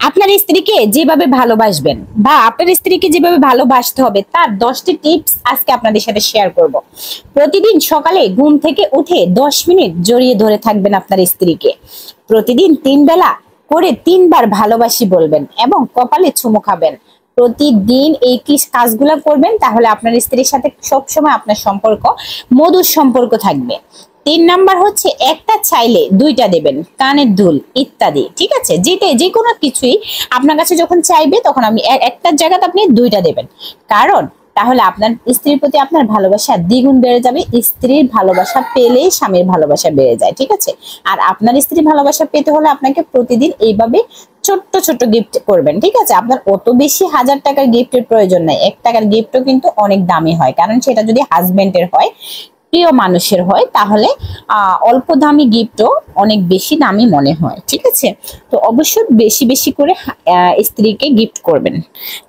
আপনার স্ত্রীকে যেভাবে ভালোবাসবেন বা আপনার স্ত্রীকে যেভাবে ভালোবাসতে হবে তার 10টি টিপস আজকে আপনাদের সাথে শেয়ার করব। প্রতিদিন সকালে ঘুম থেকে উঠে 10 মিনিট জড়িয়ে ধরে থাকবেন আপনার স্ত্রীকে। প্রতিদিন 3 বেলা করে 3 বার ভালোবাসি বলবেন এবং কপালে চুমু খাবেন। প্রতিদিন এই কাজগুলো করবেন, তাহলে আপনার স্ত্রীর সাথে সবসময় আপনার সম্পর্ক মধুর সম্পর্ক থাকবে। 3 নাম্বার হচ্ছে একটা চাইলে 2টা দেবেন, কানের দুল ইত্যাদি। ঠিক আছে, যে কোনো কিছুই আপনার কাছে যখন চাইবে তখন আমি একটার জায়গাতে আপনি 2টা দেবেন, কারণ তাহলে আপনার স্ত্রীর প্রতি আপনার ভালোবাসা দ্বিগুণ বেড়ে যাবে। স্ত্রীর ভালোবাসা পেলেই স্বামীর ভালোবাসা বেড়ে যায়। ঠিক আছে, আর আপনার স্ত্রীর ভালোবাসা পেতে হলে আপনাকে প্রতিদিন এইভাবে ছোট্ট ছোট্ট গিফট করবেন। ঠিক আছে, আপনার অত বেশি 1000 টাকার গিফটের প্রয়োজন নাই। 1 টাকার গিফটও কিন্তু অনেক দামি হয়, কারণ সেটা যদি হাজবেন্ডের হয়, প্রিয় মানুষের হয়, তাহলে অল্প দামি গিফটও অনেক বেশি দামি মনে হয়। ঠিক আছে, তো অবশ্যই বেশি বেশি করে স্ত্রীকে গিফট করবেন।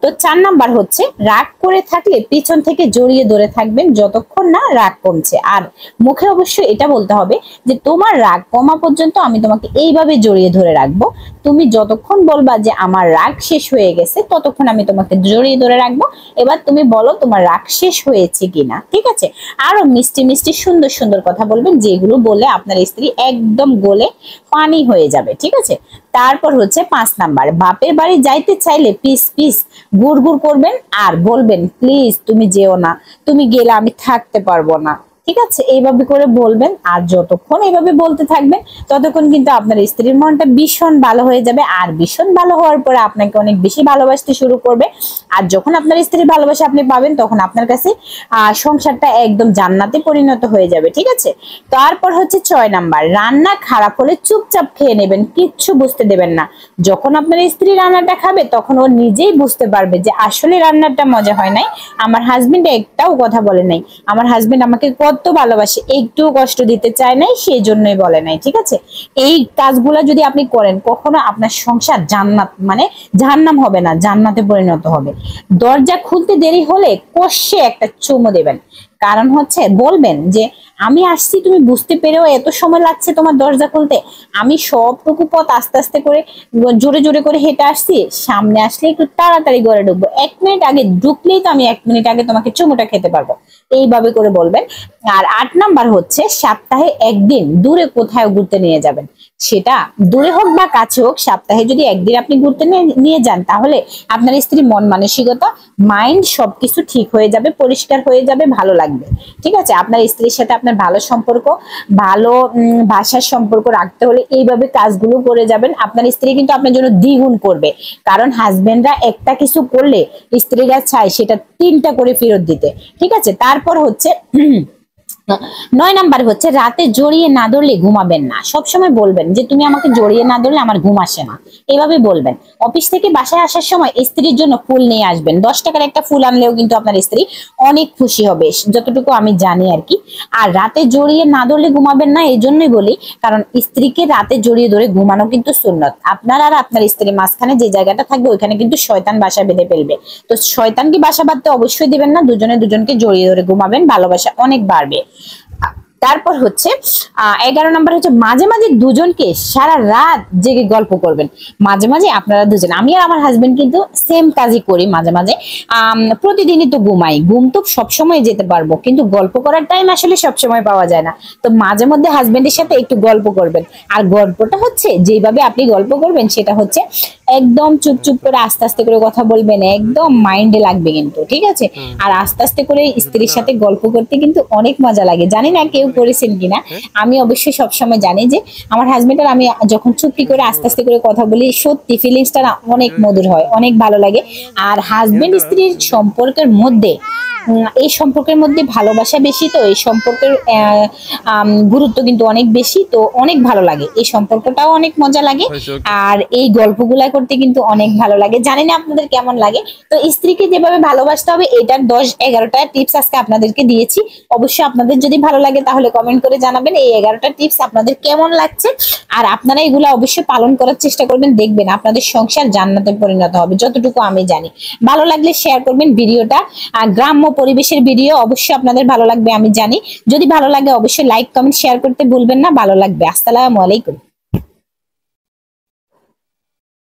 তো 4 নাম্বার হচ্ছে রাগ করে থাকলে পিছন থেকে জড়িয়ে ধরে থাকবেন যতক্ষণ না রাগ কমছে। আর মুখে অবশ্যই এটা বলতে হবে যে তোমার রাগ কমা পর্যন্ত আমি তোমাকে এইভাবে জড়িয়ে ধরে রাখবো। তুমি যতক্ষণ বলবা যে আমার রাগ শেষ হয়ে গেছে ততক্ষণ আমি তোমাকে জড়িয়ে ধরে রাখবো। এবার তুমি বলো তোমার রাগ শেষ হয়েছে কিনা। ঠিক আছে, আরো মিষ্টি মিষ্টি সুন্দর সুন্দর কথা বলবেন, যেগুলো বলে আপনার স্ত্রী একদম গলে পানি হয়ে যাবে। ঠিক আছে, তারপর হচ্ছে 5 নাম্বার বাপের বাড়ি যাইতে চাইলে পিস পিস গুড় গুড় করবেন আর বলবেন প্লিজ তুমি যেও না, তুমি গেলে আমি থাকতে পারবো না। ঠিক আছে, এইভাবে করে বলবেন, আর যতক্ষণ এইভাবে বলতে থাকবেন ততক্ষণ কিন্তু আপনার স্ত্রীর মনটা ভীষণ ভালো হয়ে যাবে। আর ভীষণ ভালো হওয়ার পরে আপনাকে অনেক বেশি ভালোবাসতে শুরু করবে। আর যখন আপনার স্ত্রীর ভালোবাসা আপনি পাবেন তখন আপনার কাছে সংসারটা একদম জান্নাতে পরিণত হয়ে যাবে। ঠিক আছে, তারপর হচ্ছে 6 নাম্বার রান্না খারাপ হলে চুপচাপ খেয়ে নেবেন, কিচ্ছু বুঝতে দেবেন না। যখন আপনার স্ত্রী রান্নাটা খাবে তখন ও নিজেই বুঝতে পারবে যে আসলে রান্নাটা মজা হয় নাই, আমার হাজবেন্ড একটাও কথা বলে নাই, আমার হাজবেন্ড আমাকে কত ভালোবাসে, একটু কষ্ট দিতে চায় নাই, সেই জন্যই বলে নাই। ঠিক আছে, এই কাজগুলো যদি আপনি করেন কখনো আপনার সংসার জান্নাত মানে জাহান্নাম হবে না, জান্নাতে পরিণত হবে। দরজা খুলতে দেরি হলে কষে একটা চুমু দেবেন, কারণ হচ্ছে বলবেন যে আমি আসছি, তুমি বুঝতে পেরেও এত সময় লাগছে তোমার দরজা খুলতে, আমি সবটুকু পথ আস্তে আস্তে করে জোরে জোরে করে হেঁটে আসছি, সামনে আসলে একটু তাড়াতাড়ি ঘরে ঢুকবো, 1 মিনিট আগে ঢুকলেই তো আমি 1 মিনিট আগে তোমাকে চুমুটা খেতে পারবো। এইভাবে করে বলবেন। আর 8 নাম্বার হচ্ছে সপ্তাহে 1 দিন দূরে কোথাও ঘুরতে নিয়ে যাবেন, সেটা দূরে হোক বা কাছে হোক, সপ্তাহে যদি 1 দিন আপনি ঘুরতে নিয়ে যান তাহলে আপনার স্ত্রী মন মানসিকতা মাইন্ড সবকিছু ঠিক হয়ে যাবে, পরিষ্কার হয়ে যাবে, ভালো লাগবে। ঠিক আছে, আপনার স্ত্রীর সাথে আপনার ভালো সম্পর্ক, ভালো ভাষার সম্পর্ক রাখতে হলে এইভাবে কাজগুলো করে যাবেন। আপনার স্ত্রী কিন্তু আপনার জন্য দ্বিগুণ করবে, কারণ হাজবেন্ডরা একটা কিছু করলে স্ত্রীরা চায় সেটা 3টা করে ফেরত দিতে। ঠিক আছে, তারপর হচ্ছে 9 নাম্বার হচ্ছে রাতে জড়িয়ে না ধরলে ঘুমাবেন না। সবসময় বলবেন যে তুমি আমাকে জড়িয়ে না ধরলে আমার ঘুম আসে না, এভাবে বলবেন। অফিস থেকে বাসায় আসার সময় স্ত্রীর জন্য ফুল নিয়ে আসবেন, 10 টাকার একটা ফুল আনলেও কিন্তু আপনার স্ত্রী অনেক খুশি হবে, যতটুকু আমি জানি আর কি। আর রাতে জড়িয়ে না ধরলে ঘুমাবেন না এই জন্যই বলি, কারণ স্ত্রীকে রাতে জড়িয়ে ধরে ঘুমানো কিন্তু সুন্নত। আপনার আর আপনার স্ত্রীর মাঝখানে যে জায়গাটা থাকবে ওইখানে কিন্তু শয়তান বাসা বেঁধে ফেলবে, তো শয়তানকে বাসা বাঁধতে অবশ্যই দিবেন না, দুজনে দুজনকে জড়িয়ে ধরে ঘুমাবেন, ভালোবাসা অনেক বাড়বে। তারপর হচ্ছে 11 নাম্বার হচ্ছে মাঝে মাঝে দুজনকে সারা রাত জেগে গল্প করবেন। মাঝে মাঝে আপনারা দুজন, আমি আর আমার হাজবেন্ড কিন্তু সেম কাজই করি মাঝে মাঝে। প্রতিদিনই তো ঘুমাই, ঘুম তো সবসময় যেতে পারবো, কিন্তু গল্প করার টাইম আসলে সবসময় পাওয়া যায় না। তো মাঝে মধ্যে হাজবেন্ডের সাথে একটু গল্প করবেন। আর গল্পটা হচ্ছে যেভাবে আপনি গল্প করবেন সেটা হচ্ছে একদম চুপ চুপ করে আস্তে আস্তে করে কথা বলবেন, একদম মাইন্ডে লাগবে কিন্তু। ঠিক আছে, আর আস্তে আস্তে করে স্ত্রীর সাথে গল্প করতে কিন্তু অনেক মজা লাগে। জানি না কেউ করেছেন কিনা, আমি অবশ্যই সবসময় জানি যে আমার হাজবেন্ড আর আমি যখন চুপটি করে আস্তে আস্তে করে কথা বলি সত্যি ফিলিংসটা অনেক মধুর হয়, অনেক ভালো লাগে। আর হাজবেন্ড স্ত্রীর সম্পর্কের মধ্যে এই সম্পর্কের মধ্যে ভালোবাসা বেশি, তো এই সম্পর্কের গুরুত্ব কিন্তু অনেক বেশি, তো অনেক ভালো লাগে, এই সম্পর্কটাও অনেক মজা লাগে। আর এই গল্পগুলা করতে কিন্তু অনেক ভালো লাগে। জানি না আপনাদের কেমন লাগে। তো স্ত্রীকে যেভাবে ভালোবাসতে হবে এটার 10-11টা টিপস আজকে আপনাদেরকে দিয়েছি। অবশ্যই আপনাদের যদি ভালো লাগে তাহলে কমেন্ট করে জানাবেন এই 11টা টিপস আপনাদের কেমন লাগছে। আর আপনারা এগুলো অবশ্যই পালন করার চেষ্টা করবেন, দেখবেন আপনাদের সংসার জান্নাতে পরিণত হবে, যতটুকু আমি জানি। ভালো লাগলে শেয়ার করবেন ভিডিওটা। গ্রাম্য পরিবেশের ভিডিও অবশ্যই আপনাদের ভালো লাগবে আমি জানি। যদি ভালো লাগে অবশ্যই লাইক কমেন্ট শেয়ার করতে ভুলবেন না, ভালো লাগবে। আসসালামু আলাইকুম।